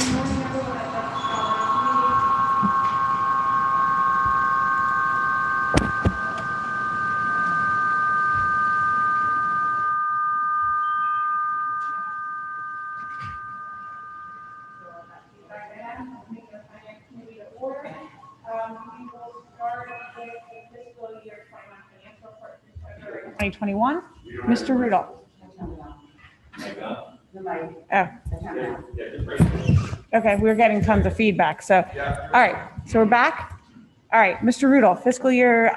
We will start with the fiscal year 21 financial report through February 2021. Mr. Rudolph. Oh. Okay, we're getting tons of feedback. So, all right, so we're back. All right, Mr. Rudolph, fiscal year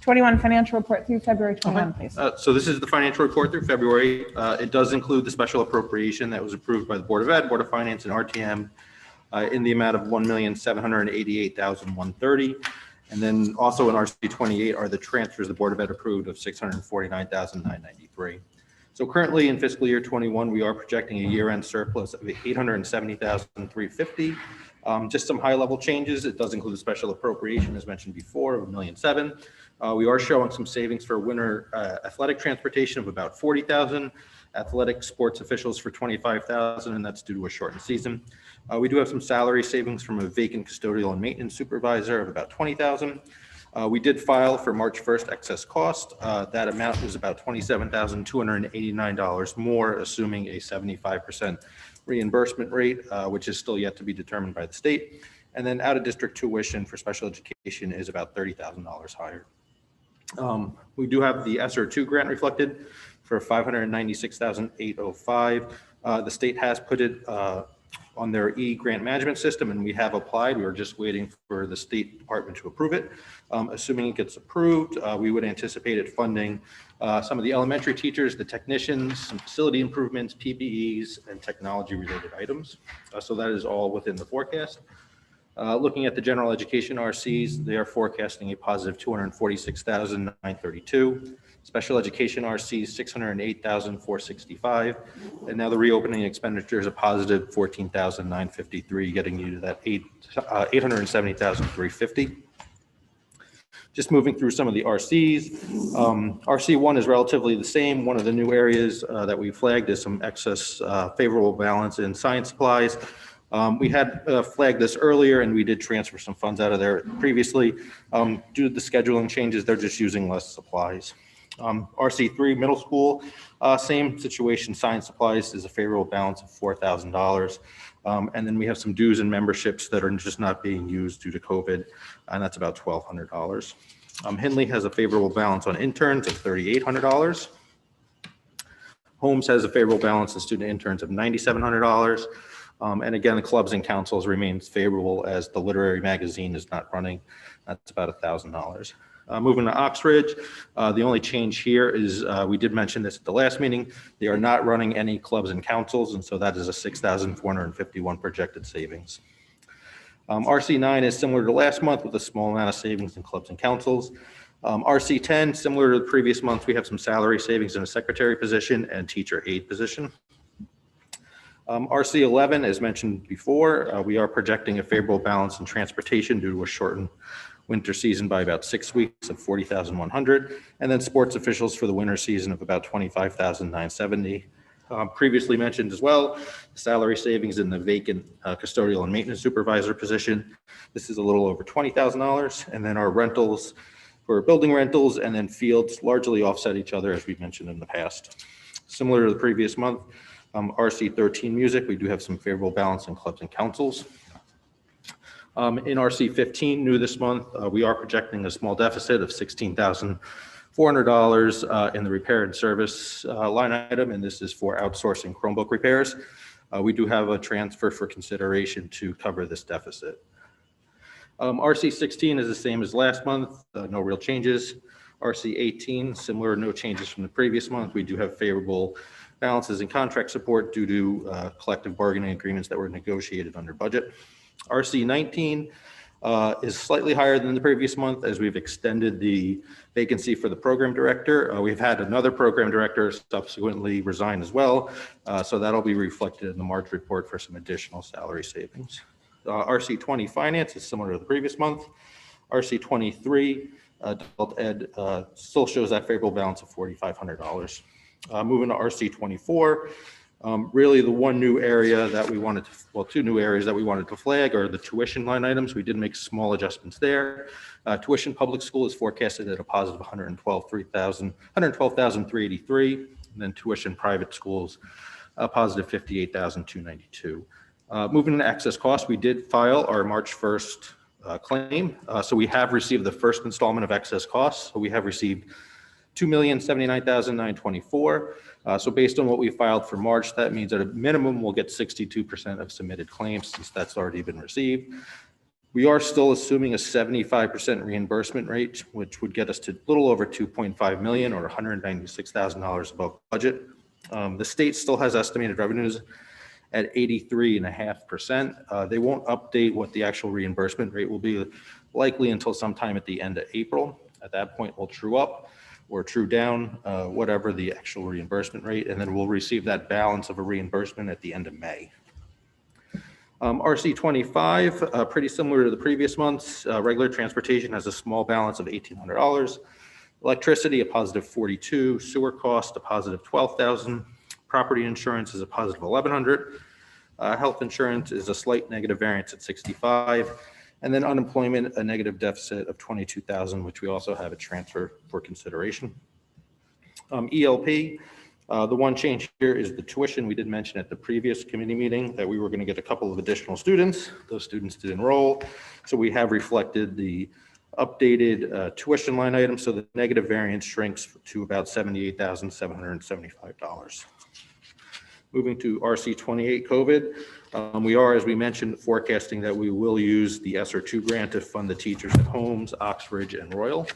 21 financial report through February 21, please. So this is the financial report through February. It does include the special appropriation that was approved by the Board of Ed, Board of Finance, and RTM in the amount of $1,788,130. And then also in RC 28 are the transfers the Board of Ed approved of $649,993. So currently in fiscal year 21, we are projecting a year-end surplus of $870,350. Just some high-level changes. It does include a special appropriation, as mentioned before, of $1,007,000. We are showing some savings for winter athletic transportation of about $40,000, athletic sports officials for $25,000, and that's due to a shortened season. We do have some salary savings from a vacant custodial and maintenance supervisor of about $20,000. We did file for March 1st excess cost. That amount was about $27,289 more, assuming a 75% reimbursement rate, which is still yet to be determined by the state. And then out-of-district tuition for special education is about $30,000 higher. We do have the Sr2 Grant reflected for $596,805. The state has put it on their e-grant management system, and we have applied. We are just waiting for the State Department to approve it. Assuming it gets approved, we would anticipate it funding some of the elementary teachers, the technicians, some facility improvements, PPEs, and technology-related items. So that is all within the forecast. Looking at the general education RCs, they are forecasting a positive $246,932. Special education RCs, $608,465. And now the reopening expenditures a positive $14,953, getting you to that $870,350. Just moving through some of the RCs. RC1 is relatively the same. One of the new areas that we flagged is some excess favorable balance in science supplies. We had flagged this earlier, and we did transfer some funds out of there previously. Due to the scheduling changes, they're just using less supplies. RC3 middle school, same situation. Science supplies is a favorable balance of $4,000. And then we have some dues and memberships that are just not being used due to COVID, and that's about $1,200. Henley has a favorable balance on interns of $3,800. Holmes has a favorable balance on student interns of $9,700. And again, the clubs and councils remains favorable as the literary magazine is not running. That's about $1,000. Moving to Oxbridge, the only change here is we did mention this at the last meeting. They are not running any clubs and councils, and so that is a $6,451 projected savings. RC9 is similar to last month with a small amount of savings in clubs and councils. RC10, similar to the previous month, we have some salary savings in a secretary position and teacher aide position. RC11, as mentioned before, we are projecting a favorable balance in transportation due to a shortened winter season by about 6 weeks of $40,100, and then sports officials for the winter season of about $25,970. Previously mentioned as well, salary savings in the vacant custodial and maintenance supervisor position. This is a little over $20,000, and then our rentals for building rentals and then fields largely offset each other, as we mentioned in the past. Similar to the previous month, RC13 music, we do have some favorable balance in clubs and councils. In RC15, new this month, we are projecting a small deficit of $16,400 in the repair and service line item, and this is for outsourcing Chromebook repairs. We do have a transfer for consideration to cover this deficit. RC16 is the same as last month, no real changes. RC18, similar, no changes from the previous month. We do have favorable balances in contract support due to collective bargaining agreements that were negotiated under budget. RC19 is slightly higher than the previous month as we've extended the vacancy for the program director. We've had another program director subsequently resign as well, so that'll be reflected in the March report for some additional salary savings. RC20 finance is similar to the previous month. RC23 adult ed still shows that favorable balance of $4,500. Moving to RC24, Really, the one new area that we wanted to, well, two new areas that we wanted to flag are the tuition line items. We did make small adjustments there. Tuition public school is forecasted at a positive 112,383, and then tuition private schools a positive 58,292. Moving to excess costs, we did file our March 1st claim. So we have received the first installment of excess costs. So we have received $2,079,924. So based on what we filed for March, that means at a minimum we'll get 62% of submitted claims since that's already been received. We are still assuming a 75% reimbursement rate, which would get us to a little over 2.5 million or $196,000 above budget. The state still has estimated revenues at 83.5%. They won't update what the actual reimbursement rate will be likely until sometime at the end of April. At that point, we'll true up or true down, whatever the actual reimbursement rate, and then we'll receive that balance of a reimbursement at the end of May. RC 25, pretty similar to the previous months. Regular transportation has a small balance of $1,800. Electricity, a positive 42. Sewer cost, a positive 12,000. Property insurance is a positive 1,100. Health insurance is a slight negative variance at 65. And then unemployment, a negative deficit of 22,000, which we also have a transfer for consideration. ELP, the one change here is the tuition. We did mention at the previous committee meeting that we were going to get a couple of additional students. Those students did enroll. So we have reflected the updated tuition line item. So the negative variance shrinks to about $78,775. Moving to RC 28 COVID, we are, as we mentioned, forecasting that we will use the Sr2 Grant to fund the teachers at Holmes, Oxbridge, and Royal.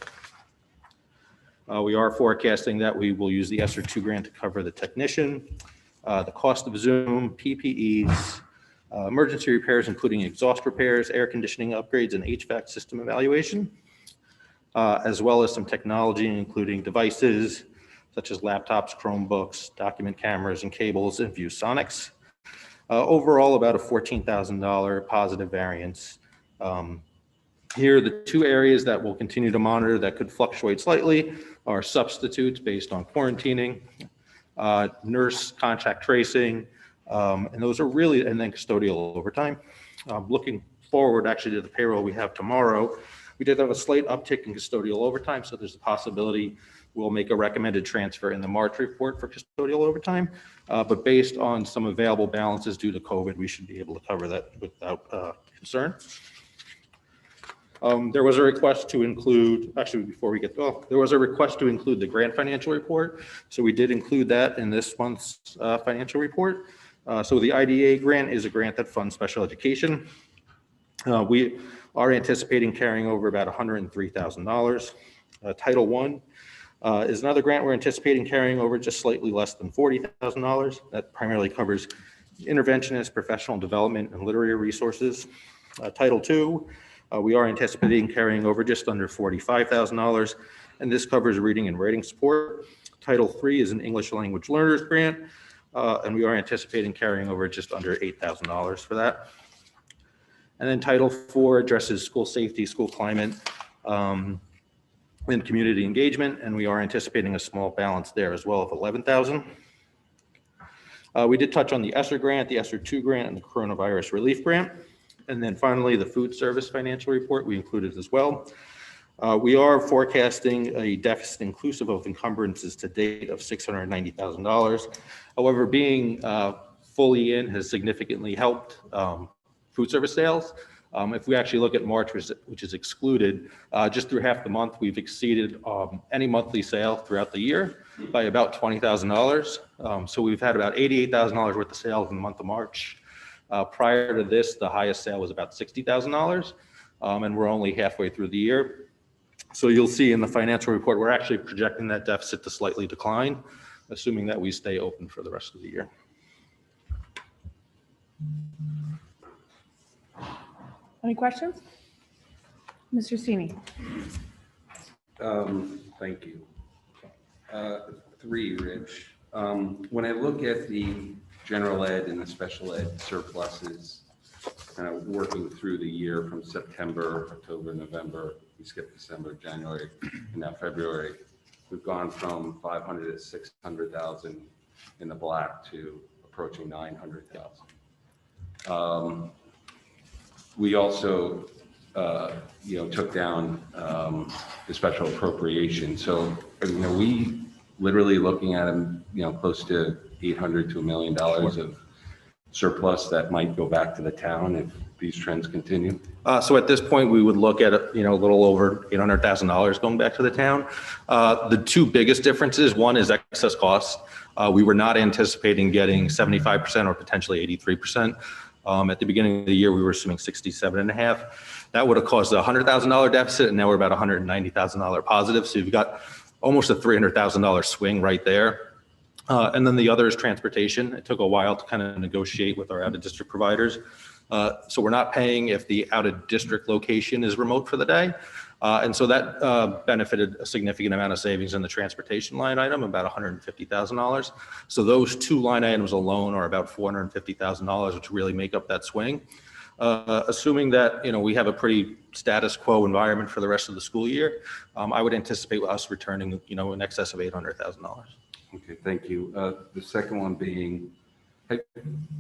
We are forecasting that we will use the Sr2 Grant to cover the technician, the cost of Zoom, PPEs, emergency repairs, including exhaust repairs, air conditioning upgrades, and HVAC system evaluation, as well as some technology, including devices such as laptops, Chromebooks, document cameras, and cables, and ViewSonics. Overall, about a $14,000 positive variance. Here, the two areas that we'll continue to monitor that could fluctuate slightly are substitutes based on quarantining, nurse contact tracing, and those are really, and then custodial overtime. Looking forward actually to the payroll we have tomorrow, we did have a slight uptick in custodial overtime, so there's a possibility we'll make a recommended transfer in the March report for custodial overtime. But based on some available balances due to COVID, we should be able to cover that without concern. There was a request to include, actually before we get, there was a request to include the grant financial report. So we did include that in this month's financial report. So the IDA grant is a grant that funds special education. We are anticipating carrying over about $103,000. Title I is another grant we're anticipating carrying over just slightly less than $40,000. That primarily covers interventionist, professional development, and literary resources. Title II, we are anticipating carrying over just under $45,000, and this covers reading and writing support. Title III is an English language learners grant, and we are anticipating carrying over just under $8,000 for that. And then Title IV addresses school safety, school climate, and community engagement, and we are anticipating a small balance there as well of $11,000. We did touch on the ESSER grant, the Sr2 grant, and the coronavirus relief grant. And then finally, the food service financial report we included as well. We are forecasting a deficit inclusive of encumbrances to date of $690,000. However, being fully in has significantly helped food service sales. If we actually look at March, which is excluded, just through half the month, we've exceeded any monthly sale throughout the year by about $20,000. So we've had about $88,000 worth of sales in the month of March. Prior to this, the highest sale was about $60,000, and we're only halfway through the year. So you'll see in the financial report, we're actually projecting that deficit to slightly decline, assuming that we stay open for the rest of the year. Any questions? Mr. Sini. Thank you. Three, Rich. When I look at the general ed and the special ed surpluses, kind of working through the year from September, October, November, we skipped December, January, and now February, we've gone from 500 to 600,000 in the black to approaching 900,000. We also, took down the special appropriation. So, we literally looking at close to $800 to $1 million of surplus that might go back to the town if these trends continue. So at this point, we would look at a little over $800,000 going back to the town. The two biggest differences, one is excess costs. We were not anticipating getting 75% or potentially 83%. At the beginning of the year, we were assuming 67.5. That would have caused a $100,000 deficit, and now we're about $190,000 positive. So you've got almost a $300,000 swing right there. And then the other is transportation. It took a while to kind of negotiate with our out-of-district providers. So we're not paying if the out-of-district location is remote for the day. And so that benefited a significant amount of savings in the transportation line item, about $150,000. So those two line items alone are about $450,000, which really make up that swing. Assuming that, we have a pretty status quo environment for the rest of the school year, I would anticipate us returning, in excess of $800,000. Okay, thank you. The second one being,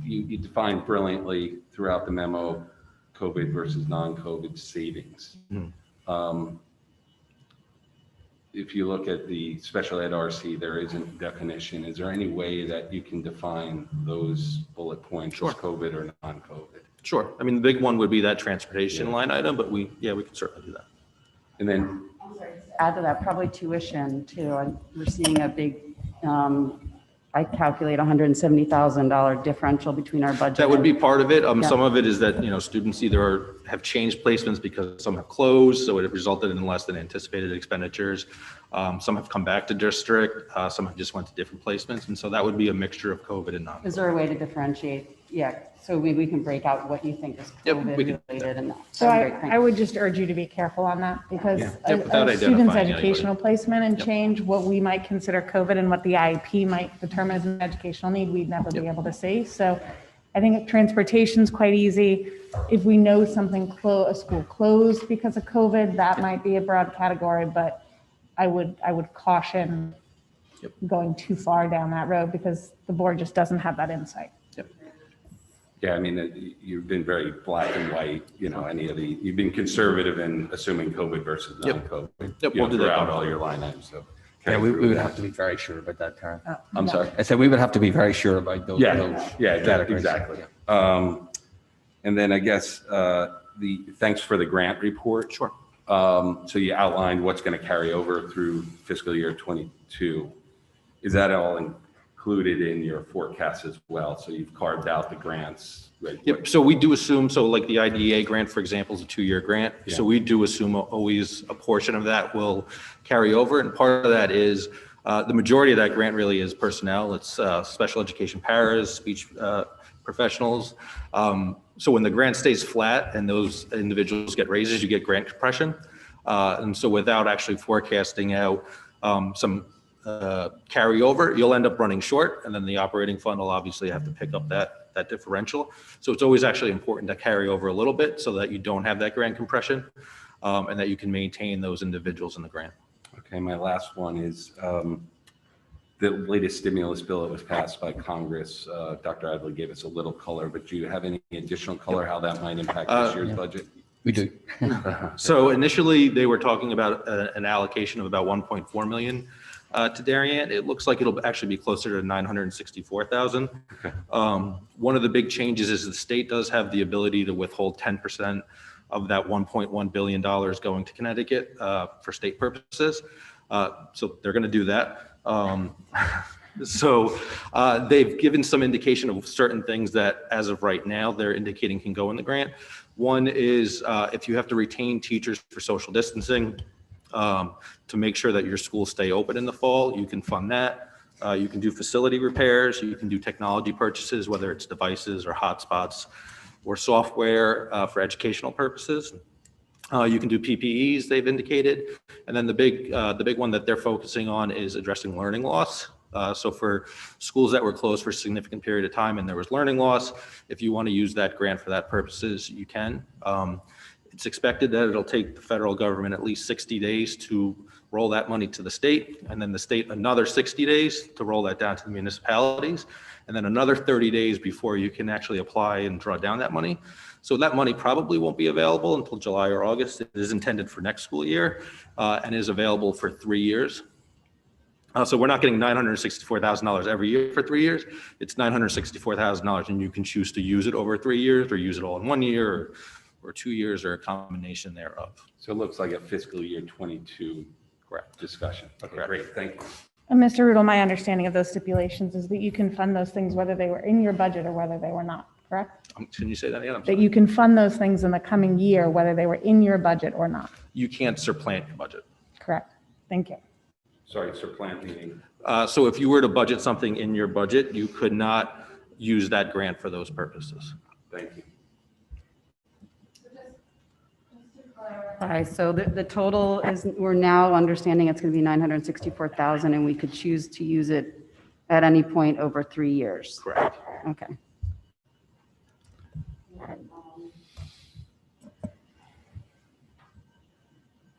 you defined brilliantly throughout the memo, COVID versus non-COVID savings. Mm-hmm. If you look at the special ed RC, there isn't a definition. Is there any way that you can define those bullet points as COVID or non-COVID? Sure. I mean, the big one would be that transportation line item, but we can certainly do that. And then add to that, probably tuition too. We're seeing a big, I calculate $170,000 differential between our budget. That would be part of it. Yeah. Some of it is that, students either have changed placements because some have closed, so it resulted in less than anticipated expenditures. Some have come back to district, some have just went to different placements. And so that would be a mixture of COVID and non-COVID. Is there a way to differentiate? Yeah, so we can break out what you think is COVID related and that. So I would just urge you to be careful on that, because without a student's identifying educational placement and change, what we might consider COVID and what the IEP might determine as an educational need, we'd never be able to see. So I think transportation's quite easy. If we know something, a school closed because of COVID, that might be a broad category, but I would caution going too far down that road, because the board just doesn't have that insight. Yeah, I mean, you've been very black and white, you've been conservative in assuming COVID versus non-COVID. We'll do that throughout all your line items. So yeah, we would have to be very sure about that, Karen. I'm sorry. I said we would have to be very sure about those. Exactly. And then I guess thanks for the grant report. Sure. So you outlined what's going to carry over through fiscal year 22. Is that all included in your forecast as well? So you've carved out the grants. Right? Yep. So we do assume, like the IDEA grant, for example, is a 2-year grant. Yeah. So we do assume always a portion of that will carry over. And part of that is the majority of that grant really is personnel. It's special education paras, speech professionals. So when the grant stays flat and those individuals get raises, you get grant compression. And so without actually forecasting out some carryover, you'll end up running short, and then the operating fund will obviously have to pick up that differential. So it's always actually important to carry over a little bit so that you don't have that grant compression, and that you can maintain those individuals in the grant. Okay, my last one is the latest stimulus bill that was passed by Congress. Dr. Adley gave us a little color, but do you have any additional color how that might impact this year's budget? We do. So initially they were talking about an allocation of about 1.4 million to Darien. It looks like it'll actually be closer to 964,000. Okay. One of the big changes is the state does have the ability to withhold 10% of that $1.1 billion going to Connecticut for state purposes. So they're going to do that. So they've given some indication of certain things that as of right now, they're indicating can go in the grant. One is if you have to retain teachers for social distancing to make sure that your schools stay open in the fall, you can fund that. You can do facility repairs, you can do technology purchases, whether it's devices or hotspots or software for educational purposes. You can do PPEs, they've indicated. And then the big one that they're focusing on is addressing learning loss. So for schools that were closed for a significant period of time and there was learning loss, if you want to use that grant for that purposes, you can. It's expected that it'll take the federal government at least 60 days to roll that money to the state, and then the state another 60 days to roll that down to the municipalities, and then another 30 days before you can actually apply and draw down that money. So that money probably won't be available until July or August. It is intended for next school year and is available for 3 years. So we're not getting $964,000 every year for 3 years. It's $964,000, and you can choose to use it over 3 years or use it all in 1 year or 2 years or a combination thereof. So it looks like a fiscal year 22 Correct. discussion. Okay, Correct. great, thank you. And Mr. Rudel, my understanding of those stipulations is that you can fund those things whether they were in your budget or whether they were not, correct? Can you say that again? I'm That sorry. you can fund those things in the coming year whether they were in your budget or not, You can't supplant your budget. correct? Thank you. Sorry, supplant meaning. So if you were to budget something in your budget, you could not use that grant for those purposes. Thank you. All right, so the total is, we're now understanding it's going to be 964,000, and we could choose to use it at any point over 3 years. Correct. Okay.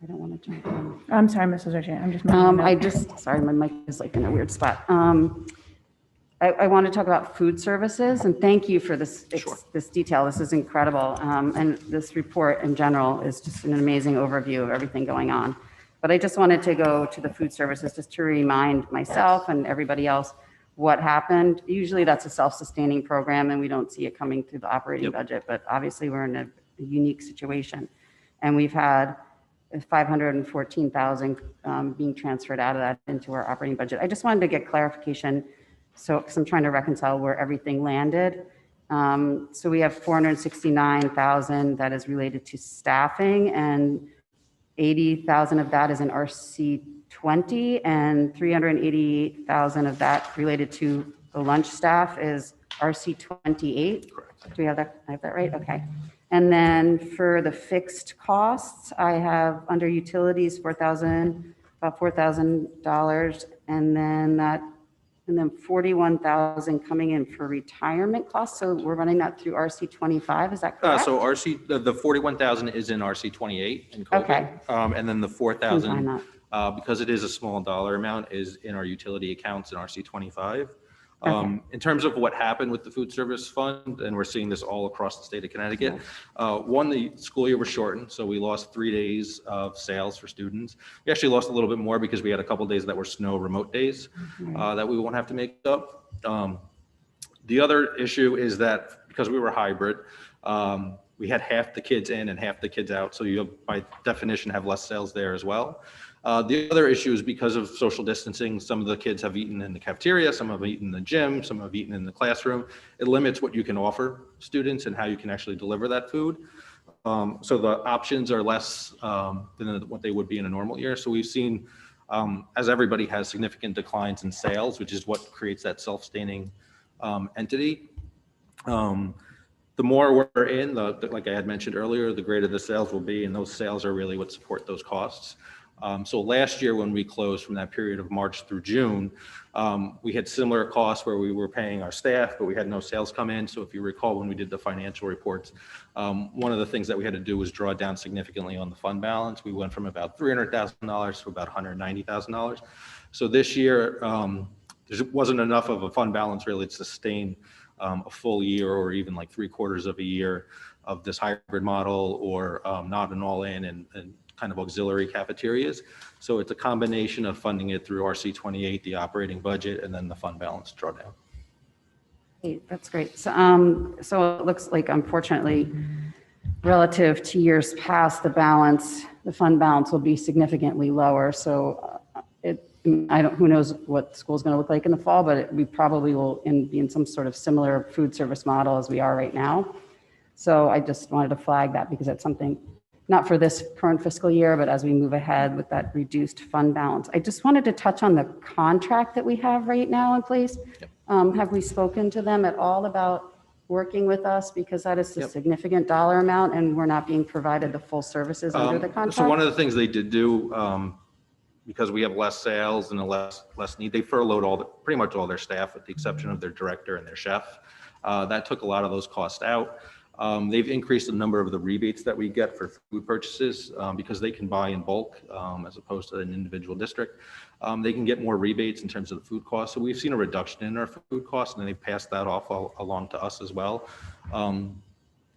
I don't want to jump in. I'm sorry, Mrs. O'Shea, I'm just. making a note. Sorry, my mic is like in a weird spot. I want to talk about food services, and thank you for this, Sure. this detail. This is incredible. And this report in general is just an amazing overview of everything going on. But I just wanted to go to the food services just to remind myself and everybody else what happened. Usually that's a self-sustaining program and we don't see it coming through the operating budget, but obviously we're in a unique situation. And we've had 514,000 being transferred out of that into our operating budget. I just wanted to get clarification. So, because I'm trying to reconcile where everything landed. So we have 469,000 that is related to staffing, and 80,000 of that is in RC20, and 388,000 of that related to the lunch staff is RC28. Correct. Do we have that? I have that right? Okay. And then for the fixed costs, I have under utilities, about $4,000, and then 41,000 coming in for retirement costs. So we're running that through RC25. Is that correct? So the 41,000 is in RC28 in COVID. Okay. And then the Couldn't 4,000, find that. because it is a small dollar amount, is in our utility accounts in RC25. Okay. In terms of what happened with the food service fund, and we're seeing this all across the state of Connecticut, one, the school year was shortened, so we lost 3 days of sales for students. We actually lost a little bit more because we had a couple days that were snow remote days that we won't have to make up. The other issue is that because we were hybrid, we had half the kids in and half the kids out, so you, by definition, have less sales there as well. The other issue is because of social distancing, some of the kids have eaten in the cafeteria, some have eaten in the gym, some have eaten in the classroom. It limits what you can offer students and how you can actually deliver that food. So the options are less than what they would be in a normal year. So we've seen, as everybody has, significant declines in sales, which is what creates that self-sustaining entity. The more we're in, like I had mentioned earlier, the greater the sales will be, and those sales are really what support those costs. So last year when we closed from that period of March through June, we had similar costs where we were paying our staff, but we had no sales come in. So if you recall, when we did the financial reports, one of the things that we had to do was draw down significantly on the fund balance. We went from about $300,000 to about $190,000. So this year, there wasn't enough of a fund balance really to sustain a full year or even like 3/4 of a year of this hybrid model or not an all-in and kind of auxiliary cafeterias. So it's a combination of funding it through RC28, the operating budget, and then the fund balance drawdown. Hey, that's great. So, so it looks like, unfortunately, relative to years past, the fund balance will be significantly lower. So who knows what school's going to look like in the fall, but we probably will be in some sort of similar food service model as we are right now. So I just wanted to flag that because that's something, not for this current fiscal year, but as we move ahead with that reduced fund balance. I just wanted to touch on the contract that we have right now in place. Yep. Have we spoken to them at all about working with us? Because that is a significant dollar amount and we're not being provided the full services under the contract. So one of the things they did do, because we have less sales and a less need, they furloughed pretty much all their staff with the exception of their director and their chef. That took a lot of those costs out. They've increased the number of the rebates that we get for food purchases because they can buy in bulk as opposed to an individual district. They can get more rebates in terms of the food costs. So we've seen a reduction in our food costs, and they've passed that off along to us as well.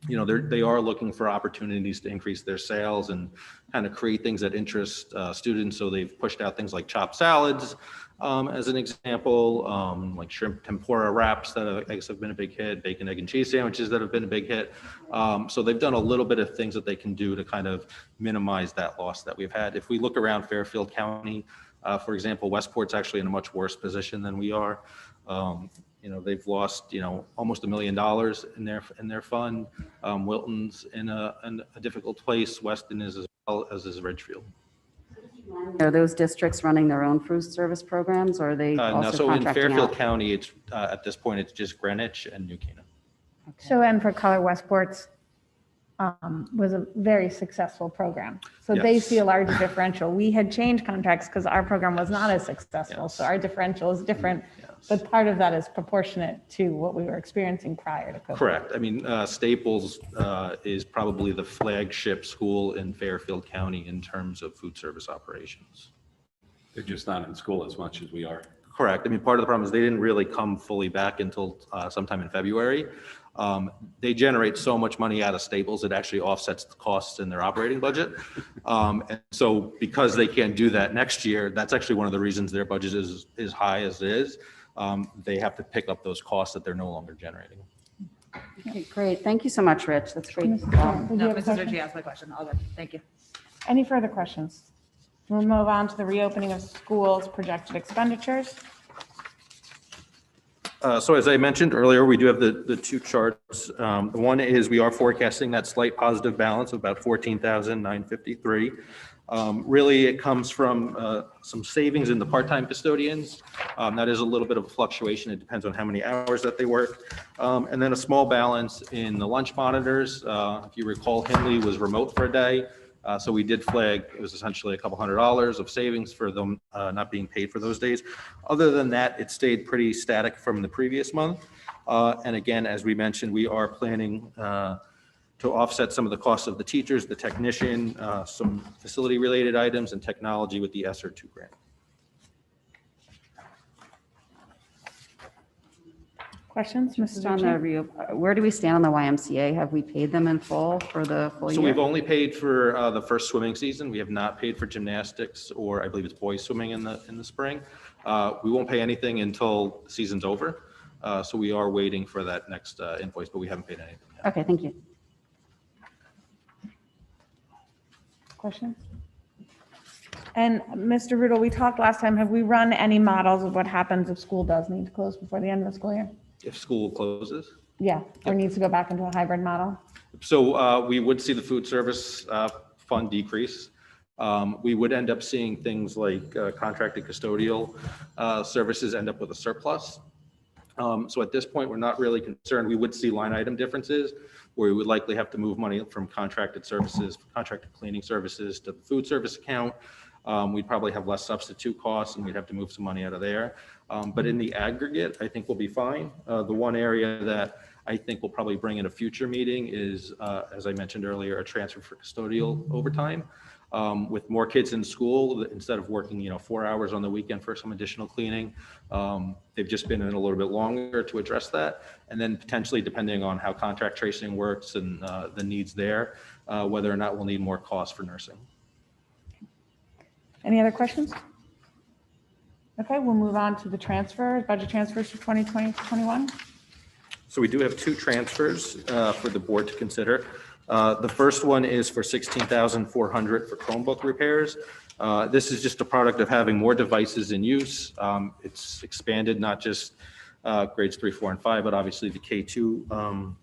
They are looking for opportunities to increase their sales and kind of create things that interest students. So they've pushed out things like chopped salads, as an example, like shrimp tempura wraps that I guess have been a big hit, bacon, egg, and cheese sandwiches that have been a big hit. So they've done a little bit of things that they can do to kind of minimize that loss that we've had. If we look around Fairfield County, for example, Westport's actually in a much worse position than we are. They've lost, almost $1 million in their fund. Wilton's in a difficult place. Weston is as well as is Ridgefield. Are those districts running their own food service programs, or are they No, also so in contracting Fairfield out? County, it's at this point, it's just Greenwich and New Canaan. So, and for Color Westport's was a very successful program. So they Yes. see a larger differential. We had changed contracts because our program was not as successful. Yes. So our differential is different, Yes. but part of that is proportionate to what we were experiencing prior to COVID. Correct. I mean, Staples is probably the flagship school in Fairfield County in terms of food service operations. They're just not in school as much as we are. Correct. I mean, part of the problem is they didn't really come fully back until sometime in February. They generate so much money out of Staples, it actually offsets the costs in their operating budget. And so because they can't do that next year, that's actually one of the reasons their budget is high as it is. They have to pick up those costs that they're no longer generating. Okay, great. Thank you so much, Rich. That's great. Mrs. Grant, did you No, have a Mrs. question? Ritchie asked my question. All good. Thank you. Any further questions? We'll move on to the reopening of schools projected expenditures. So as I mentioned earlier, we do have the two charts. The one is we are forecasting that slight positive balance of about $14,953. Really, it comes from some savings in the part-time custodians. That is a little bit of a fluctuation. It depends on how many hours that they work. And then a small balance in the lunch monitors. If you recall, Hindley was remote for a day. So we did flag, it was essentially a couple $100 of savings for them not being paid for those days. Other than that, it stayed pretty static from the previous month. And again, as we mentioned, we are planning to offset some of the costs of the teachers, the technician, some facility-related items, and technology with the Sr2 Grant. Questions, Mrs. Just on the Ritchie? where do we stand on the YMCA? Have we paid them in full for the full So year? we've only paid for the first swimming season. We have not paid for gymnastics, or I believe it's boys swimming in the spring. We won't pay anything until the season's over. So we are waiting for that next invoice, but we haven't paid anything yet. Okay, thank you. Questions? And Mr. Rudel, we talked last time, have we run any models of what happens if school does need to close before the end of the school year? If school closes. Yeah, or needs to go back into a hybrid model? So we would see the food service fund decrease. We would end up seeing things like contracted custodial services end up with a surplus. So at this point, we're not really concerned. We would see line item differences where we would likely have to move money from contracted services, contracted cleaning services to the food service account. We'd probably have less substitute costs and we'd have to move some money out of there. But in the aggregate, I think we'll be fine. The one area that I think we'll probably bring in a future meeting is, as I mentioned earlier, a transfer for custodial overtime. With more kids in school, instead of working, 4 hours on the weekend for some additional cleaning, they've just been in a little bit longer to address that. And then potentially, depending on how contract tracing works and the needs there, whether or not we'll need more costs for nursing. Any other questions? Okay, we'll move on to the transfers, budget transfers for 2020-21. So we do have two transfers for the board to consider. The first one is for $16,400 for Chromebook repairs. This is just a product of having more devices in use. It's expanded not just grades 3, 4, and 5, but obviously the K2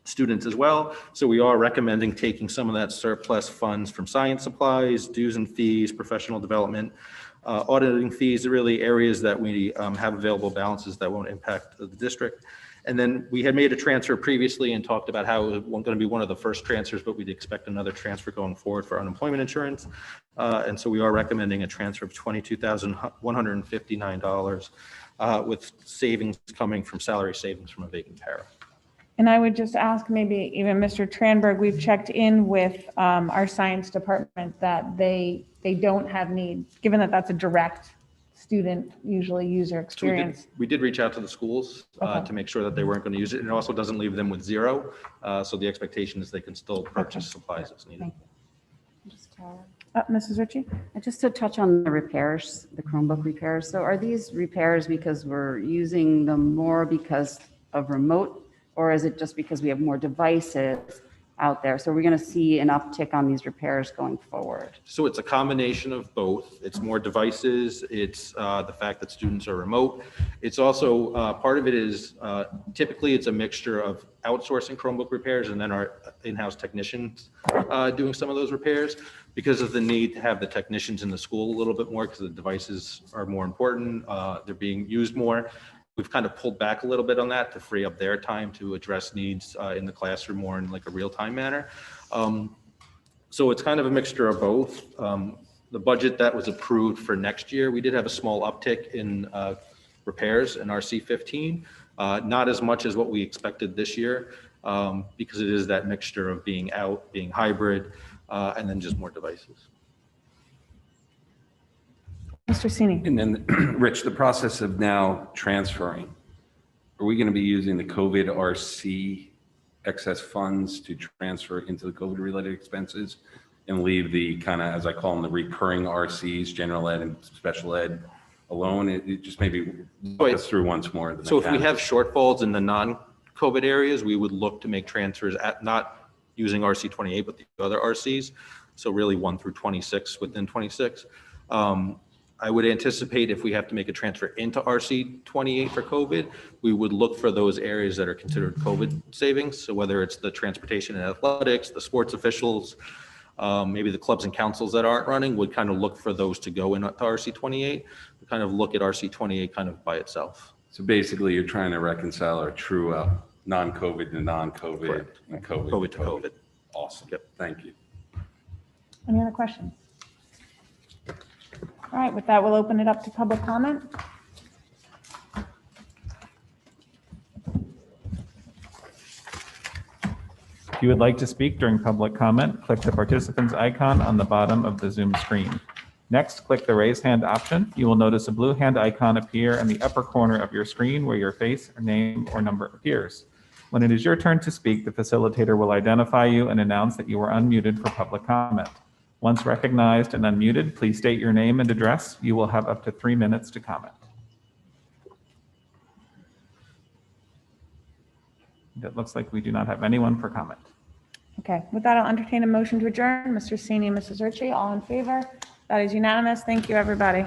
students as well. So we are recommending taking some of that surplus funds from science supplies, dues and fees, professional development, auditing fees, really areas that we have available balances that won't impact the district. And then we had made a transfer previously and talked about how it wasn't going to be one of the first transfers, but we'd expect another transfer going forward for unemployment insurance. And so we are recommending a transfer of $22,159 with savings coming from salary savings from a vacant para. And I would just ask maybe even Mr. Tranberg, we've checked in with our science department that they don't have need, given that that's a direct student, usually user experience. We did reach out to the schools Okay. to make sure that they weren't going to use it. And it also doesn't leave them with zero. So the expectation is they can still purchase supplies as needed. Thank Mrs. Ritchie? Just to touch on the repairs, the Chromebook repairs. So are these repairs because we're using them more because of remote, or is it just because we have more devices out there? So we're going to see an uptick on these repairs going forward. So it's a combination of both. It's more devices. It's the fact that students are remote. It's also, part of it is typically it's a mixture of outsourcing Chromebook repairs and then our in-house technicians doing some of those repairs because of the need to have the technicians in the school a little bit more because the devices are more important. They're being used more. We've kind of pulled back a little bit on that to free up their time to address needs in the classroom more in like a real-time manner. So it's kind of a mixture of both. The budget that was approved for next year, we did have a small uptick in repairs in RC15, not as much as what we expected this year because it is that mixture of being out, being hybrid, and then just more devices. Mr. Sini? And then, Rich, the process of now transferring, are we going to be using the COVID RC excess funds to transfer into the COVID-related expenses and leave the kind of, as I call them, the recurring RCs, general ed and special ed alone? It just maybe walk us through once more. So if we have shortfalls in the non-COVID areas, we would look to make transfers at not using RC28, but the other RCs. So really 1 through 26 within 26. I would anticipate if we have to make a transfer into RC28 for COVID, we would look for those areas that are considered COVID savings. So whether it's the transportation and athletics, the sports officials, maybe the clubs and councils that aren't running would kind of look for those to go into RC28, kind of look at RC28 kind of by itself. So basically, you're trying to reconcile or true up non-COVID to non-COVID Correct. and COVID to COVID. Awesome. Yep. Thank you. Any other questions? All right, with that, we'll open it up to public comment. If you would like to speak during public comment, click the participants icon on the bottom of the Zoom screen. Next, click the raise hand option. You will notice a blue hand icon appear in the upper corner of your screen where your face, or name, or number appears. When it is your turn to speak, the facilitator will identify you and announce that you are unmuted for public comment. Once recognized and unmuted, please state your name and address. You will have up to 3 minutes to comment. It looks like we do not have anyone for comment. Okay, with that, I'll entertain a motion to adjourn. Mr. Sini and Mrs. Ritchie, all in favor? That is unanimous. Thank you, everybody.